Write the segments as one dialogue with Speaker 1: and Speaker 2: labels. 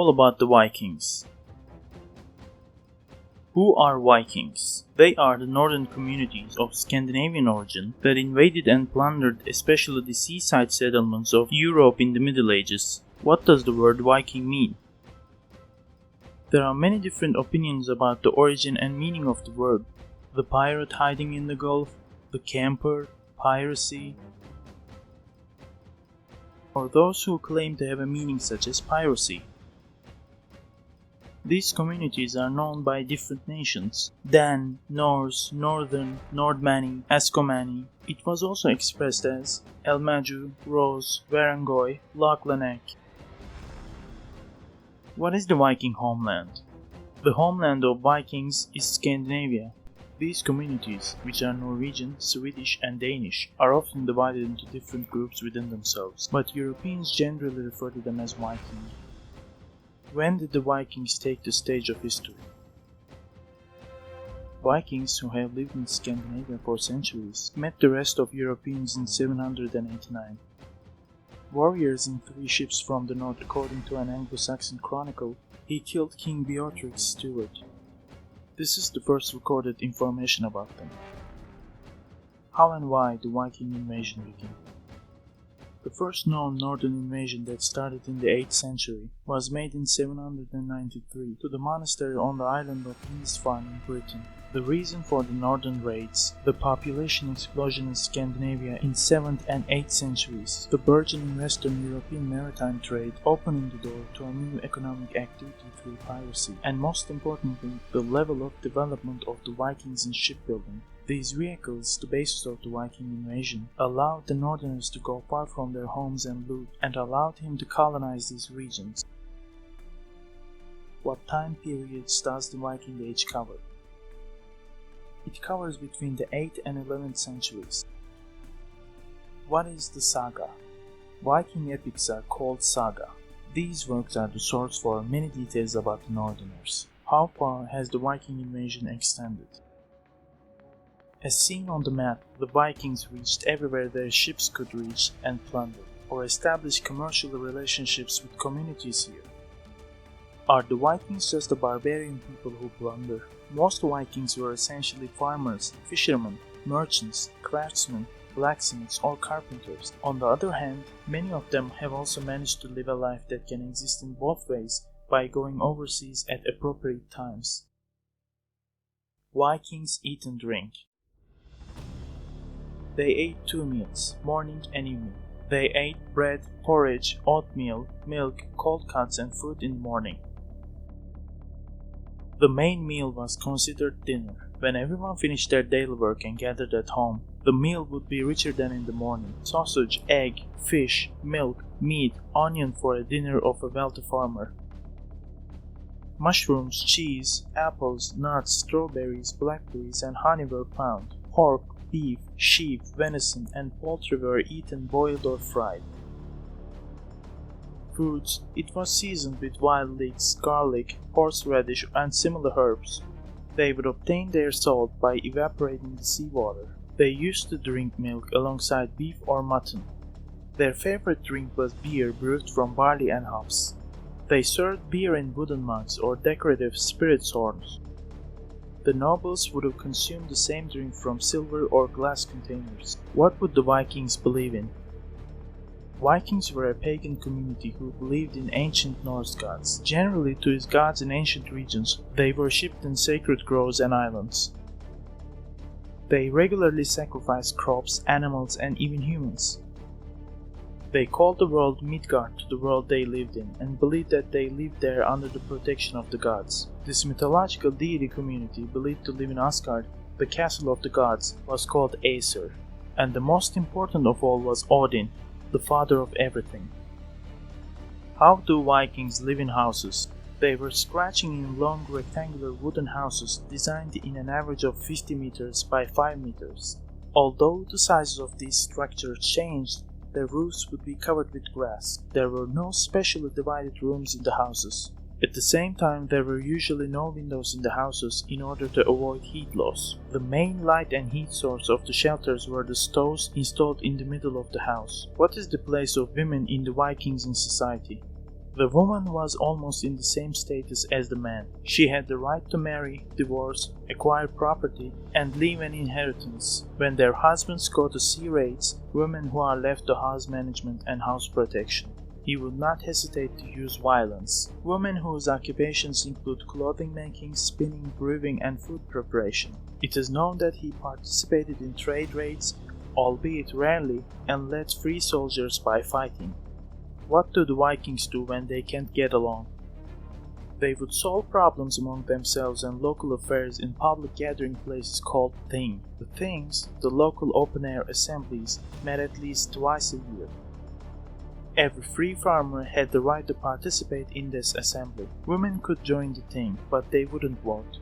Speaker 1: all about the Vikings. Who are Vikings? They are the northern communities of Scandinavian origin that invaded and plundered especially the seaside settlements of Europe in the Middle Ages. What does the word Viking mean? There are many different opinions about the origin and meaning of the word. The pirate hiding in the Gulf, the camper, piracy, or those who claim to have a meaning such as piracy. These communities are known by different nations: Dan, Norse, Northern, Nordmani, Askomani. It was also expressed as Elmaju, Rose, Varangoy, Laglanek. What is the Viking homeland? The homeland of Vikings is Scandinavia. These communities, which are Norwegian, Swedish, and Danish, are often divided into different groups within themselves, but Europeans generally refer to them as Viking. When did the Vikings take the stage of history? Vikings, who have lived in Scandinavia for centuries, met the rest of Europeans in 789. Warriors in 3 ships from the north. According to an Anglo-Saxon chronicle, he killed King Beorhtric's steward. This is the first recorded information about them. How and why the Viking invasion began? The first known northern invasion that started in the 8th century was made in 793 to the monastery on the island of Eastfarne in Britain. The reason for the northern raids: the population explosion in Scandinavia in 7th and 8th centuries, the burgeoning Western European maritime trade opening the door to a new economic activity through piracy, and most importantly, the level of development of the Vikings in shipbuilding. These vehicles, the basis of the Viking invasion, allowed the northerners to go far from their homes and loot, and allowed him to colonize these regions. What time periods does the Viking Age cover? It covers between the 8th and 11th centuries. What is the saga? Viking epics are called saga. These works are the source for many details about the northerners. How far has the Viking invasion extended? As seen on the map, the Vikings reached everywhere their ships could reach and plundered, or established commercial relationships with communities here. Are the Vikings just a barbarian people who plunder? Most Vikings were essentially farmers, fishermen, merchants, craftsmen, blacksmiths, or carpenters. On the other hand, many of them have also managed to live a life that can exist in both ways by going overseas at appropriate times. Vikings eat and drink. They ate 2 meals, morning and evening. They ate bread, porridge, oatmeal, milk, cold cuts, and fruit in the morning. The main meal was considered dinner. When everyone finished their daily work and gathered at home, the meal would be richer than in the morning. Sausage, egg, fish, milk, meat, onion for a dinner of a wealthy farmer. Mushrooms, cheese, apples, nuts, strawberries, blackberries, and honey were found. Pork, beef, sheep, venison, and poultry were eaten boiled or fried. Foods: it was seasoned with wild leeks, garlic, horseradish, and similar herbs. They would obtain their salt by evaporating the seawater. They used to drink milk alongside beef or mutton. Their favorite drink was beer brewed from barley and hops. They served beer in wooden mugs or decorative spirit horns. The nobles would have consumed the same drink from silver or glass containers. What would the Vikings believe in? Vikings were a pagan community who believed in ancient Norse gods. Generally, to his gods in ancient regions, they worshipped in sacred groves and islands. They regularly sacrificed crops, animals, and even humans. They called the world Midgard to the world they lived in, and believed that they lived there under the protection of the gods. This mythological deity community, believed to live in Asgard, the castle of the gods, was called Aesir, and the most important of all was Odin, the father of everything. How do Vikings live in houses? They were scratching in long rectangular wooden houses designed in an average of 50 meters by 5 meters. Although the sizes of these structures changed, their roofs would be covered with grass. There were no specially divided rooms in the houses. At the same time, there were usually no windows in the houses in order to avoid heat loss. The main light and heat source of the shelters were the stoves installed in the middle of the house. What is the place of women in the Vikings in society? The woman was almost in the same status as the man. She had the right to marry, divorce, acquire property, and leave an inheritance. When their husbands go to sea raids, women who are left to house management and house protection. He would not hesitate to use violence. Women whose occupations include clothing making, spinning, brewing, and food preparation. It is known that he participated in trade raids, albeit rarely, and led free soldiers by fighting. What do the Vikings do when they can't get along? They would solve problems among themselves and local affairs in public gathering places called Thing. The Things, the local open-air assemblies, met at least twice a year. Every free farmer had the right to participate in this assembly. Women could join the Thing, but they wouldn't vote.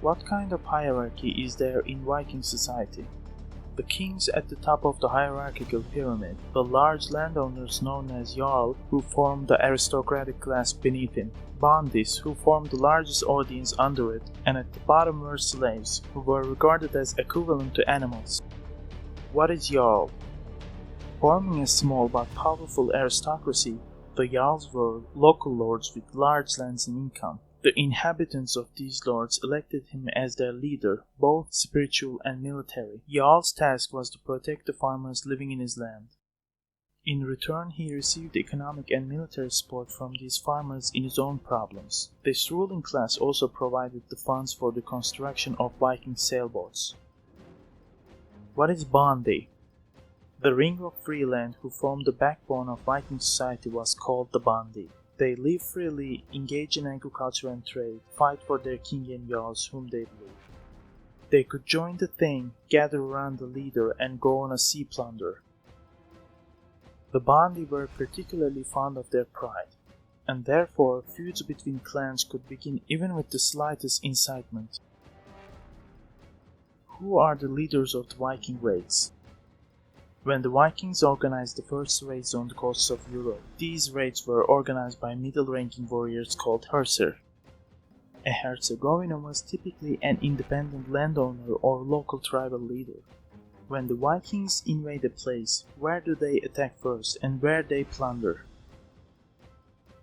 Speaker 1: What kind of hierarchy is there in Viking society? The kings at the top of the hierarchical pyramid, the large landowners known as Jarl, who formed the aristocratic class beneath him, Bandis, who formed the largest audience under it, and at the bottom were slaves, who were regarded as equivalent to animals. What is Jarl? Forming a small but powerful aristocracy, the Jarls were local lords with large lands and income. The inhabitants of these lords elected him as their leader, both spiritual and military. Jarl's task was to protect the farmers living in his land. In return, he received economic and military support from these farmers in his own problems. This ruling class also provided the funds for the construction of Viking sailboats. What is Bandi? The ring of free land who formed the backbone of Viking society was called the Bandi. They live freely, engage in agriculture and trade, fight for their king and jarls whom they believe. They could join the Thing, gather around the leader, and go on a sea plunder. The Bandi were particularly fond of their pride, and therefore feuds between clans could begin even with the slightest incitement. Who are the leaders of the Viking raids? When the Vikings organized the first raids on the coasts of Europe, these raids were organized by middle-ranking warriors called Herser. A Herzegovina was typically an independent landowner or local tribal leader. When the Vikings invade a place, where do they attack first and where they plunder?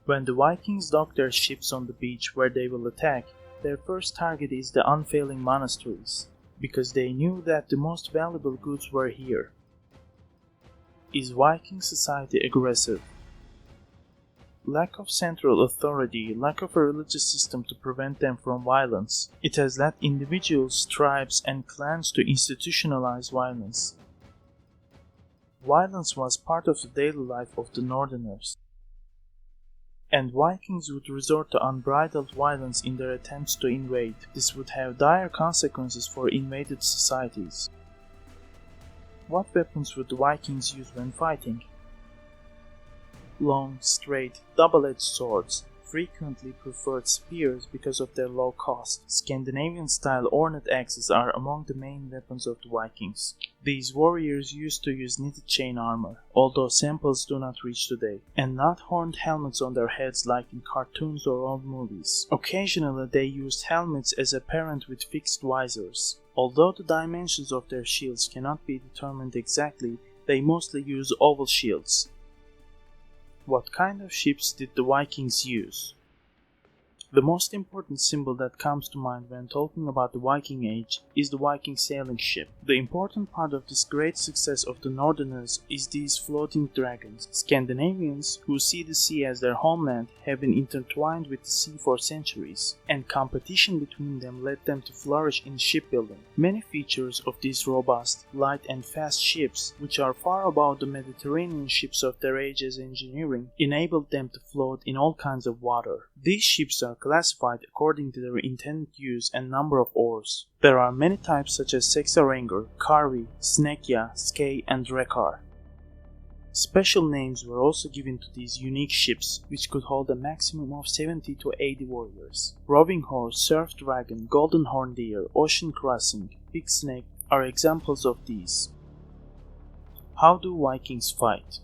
Speaker 1: When the Vikings dock their ships on the beach where they will attack, their first target is the unfailing monasteries, because they knew that the most valuable goods were here. Is Viking society aggressive? Lack of central authority, lack of a religious system to prevent them from violence. It has led individuals, tribes, and clans to institutionalize violence. Violence was part of the daily life of the Northerners, and Vikings would resort to unbridled violence in their attempts to invade. This would have dire consequences for invaded societies. What weapons would the Vikings use when fighting? Long, straight, double-edged swords, frequently preferred spears because of their low cost. Scandinavian-style ornate axes are among the main weapons of the Vikings. These warriors used to use knitted chain armor, although samples do not reach today, and not horned helmets on their heads like in cartoons or old movies. Occasionally they used helmets as apparent with fixed visors. Although the dimensions of their shields cannot be determined exactly, they mostly use oval shields. What kind of ships did the Vikings use? The most important symbol that comes to mind when talking about the Viking Age is the Viking sailing ship. The important part of this great success of the Northerners is these floating dragons. Scandinavians, who see the sea as their homeland, have been intertwined with the sea for centuries, and competition between them led them to flourish in shipbuilding. Many features of these robust, light and fast ships, which are far above the Mediterranean ships of their age as engineering, enabled them to float in all kinds of water. These ships are classified according to their intended use and number of oars. There are many types such as Sexaranger, Karvi, Snekja, Skei, and Drekar. Special names were also given to these unique ships, which could hold a maximum of 70 to 80 warriors. Roving Horse, Surf Dragon, Golden Horn Deer, Ocean Crossing, Big Snake are examples of these. How do Vikings fight?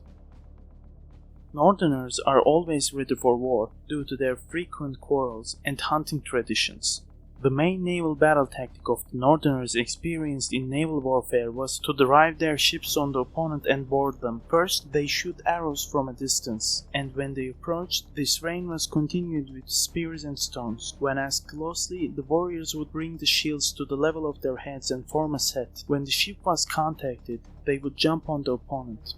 Speaker 1: Northerners are always ready for war due to their frequent quarrels and hunting traditions. The main naval battle tactic of the Northerners experienced in naval warfare was to drive their ships on the opponent and board them. First, they shoot arrows from a distance, and when they approached, this rain was continued with spears and stones. When asked closely, the warriors would bring the shields to the level of their heads and form a set. When the ship was contacted, they would jump on the opponent.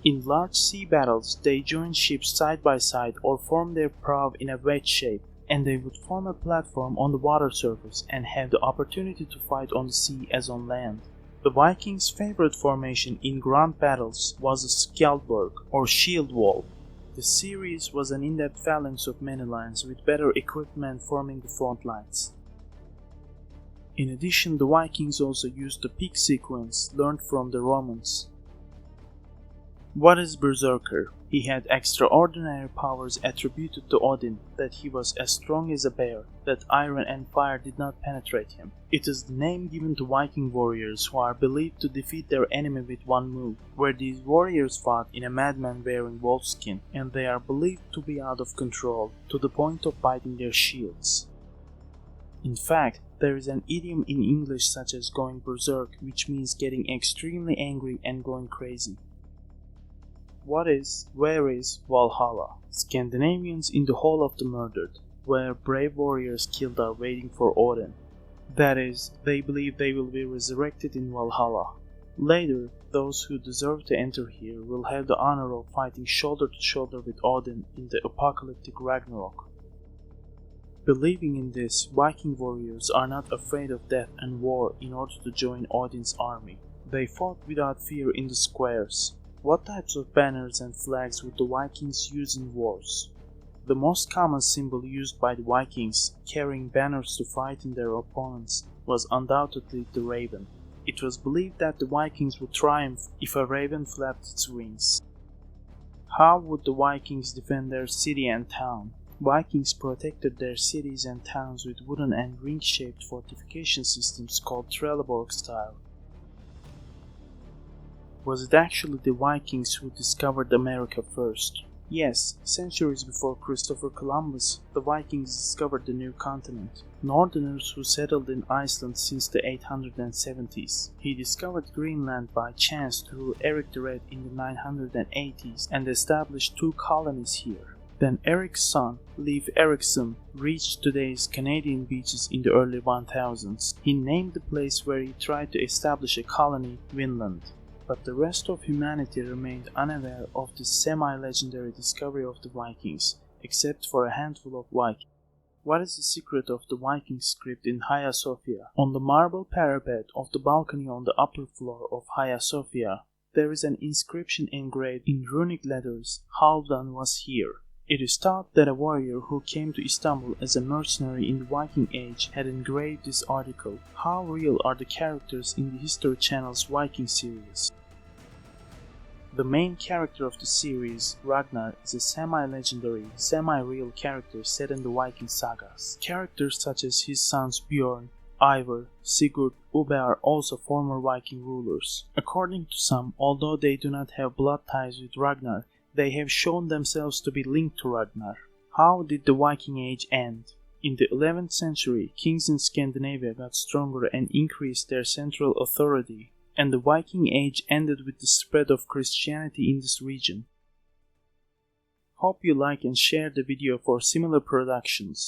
Speaker 1: In large sea battles, they joined ships side by side or formed their prow in a wedge shape, and they would form a platform on the water surface and have the opportunity to fight on the sea as on land. The Vikings' favorite formation in grand battles was the skjaldborg or shield wall. The series was an in-depth phalanx of many lines with better equipment forming the front lines. In addition, the Vikings also used the peak sequence learned from the Romans. What is Berserker? He had extraordinary powers attributed to Odin, that he was as strong as a bear, that iron and fire did not penetrate him. It is the name given to Viking warriors who are believed to defeat their enemy with one move, where these warriors fought in a madman wearing wolfskin, and they are believed to be out of control, to the point of biting their shields. In fact, there is an idiom in English such as going berserk, which means getting extremely angry and going crazy. Where is Valhalla? Scandinavians in the Hall of the Murdered, where brave warriors killed are waiting for Odin. That is, they believe they will be resurrected in Valhalla. Later, those who deserve to enter here will have the honor of fighting shoulder to shoulder with Odin in the apocalyptic Ragnarok. Believing in this, Viking warriors are not afraid of death and war in order to join Odin's army. They fought without fear in the squares. What types of banners and flags would the Vikings use in wars? The most common symbol used by the Vikings, carrying banners to frighten their opponents, was undoubtedly the raven. It was believed that the Vikings would triumph if a raven flapped its wings. How would the Vikings defend their city and town? Vikings protected their cities and towns with wooden and ring-shaped fortification systems called Trelleborg style. Was it actually the Vikings who discovered America first? Yes, centuries before Christopher Columbus, the Vikings discovered the new continent. Northerners who settled in Iceland since the 870s. He discovered Greenland by chance through Eric the Red in the 980s and established 2 colonies here. Then Eric's son, Leif Erikson, reached today's Canadian beaches in the early 1000s. He named the place where he tried to establish a colony Vinland. But the rest of humanity remained unaware of the semi-legendary discovery of the Vikings, except for a handful of Vikings. What is the secret of the Viking script in Hagia Sophia? On the marble parapet of the balcony on the upper floor of Hagia Sophia, there is an inscription engraved in runic letters, Halfdan was here. It is thought that a warrior who came to Istanbul as a mercenary in the Viking Age had engraved this article. How real are the characters in the History Channel's Viking series? The main character of the series, Ragnar, is a semi-legendary, semi-real character set in the Viking sagas. Characters such as his sons Bjorn, Ivar, Sigurd, Ubbe are also former Viking rulers. According to some, although they do not have blood ties with Ragnar, they have shown themselves to be linked to Ragnar. How did the Viking Age end? In the 11th century, kings in Scandinavia got stronger and increased their central authority, and the Viking Age ended with the spread of Christianity in this region. Hope you like and share the video for similar productions.